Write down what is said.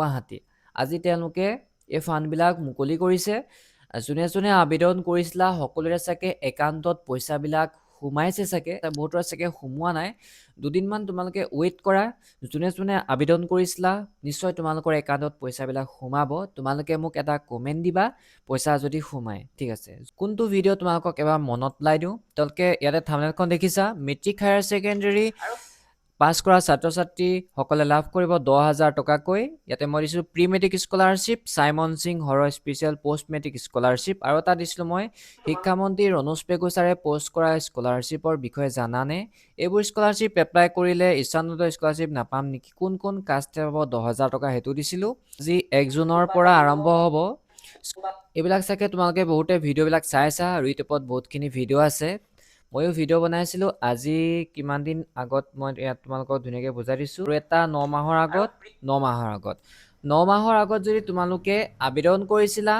গুৱাহাটী আজি তেওঁলোকে এই ফাণ্ডবিলাক মুকলি কৰিছে যোনে যোনে আবেদন কৰিছিলা সকলোৰে চাগে একাউণ্টত পইচাবিলাক সোমাইছে চাগে বহুতৰ চাগে সোমোৱা নাই দুদিনমান তোমালোকে ৱেইট কৰা যোনে যোনে আবেদন কৰিছিলা নিশ্চয় তোমালোকৰ একাউণ্টত পইচাবিলাক সোমাব তোমালোকে মোক এটা কমেণ্ট দিবা পইচা যদি সোমায় ঠিক আছে কোনটো ভিডিঅ' তোমালোকক এবাৰ মনত পেলাই দিওঁ তেওঁলোকে ইয়াতে থাম্বনেইলখন দেখিছা মেট্ৰিক হায়াৰ ছেকেণ্ডেৰী পাছ কৰা ছাত্ৰ ছাত্ৰী সকলে লাভ কৰিব 10,000 টকাকৈ ইয়াতে মই দিছো pre matric scholarship Simon Singh Har special post matric scholarship আৰু এটা দিছিলো মই শিক্ষামন্ত্ৰী ৰনোজ পেগু ছাৰে পোষ্ট কৰা স্কলাৰশ্বিপৰ বিষয়ে জানানে এইবোৰ স্কলাৰশ্বিপ এপ্লাই কৰিলে ইচ্ছানুদয় স্কলাৰশ্বিপ নাপাম নেকি কোন কোন কাষ্টে পাব 10,000 টকা হেতু দিছিলো আজি 1 জুনৰ পৰা আৰম্ভ হ'ব এইবিলাক চাগে তোমালোকে বহুতে ভিডিঅ'বিলাক চাইছা আৰু ইউটিউবত বহুতখিনি ভিডিঅ' আছে ময়ো ভিডিঅ' বনাইছিলো আজি কিমান দিন আগত মই ইয়াত তোমালোকক ধুনীয়াকৈ বুজাই দিছো আৰু এটা 9 মাহৰ আগত যদি তোমালোকে আবেদন কৰিছিলা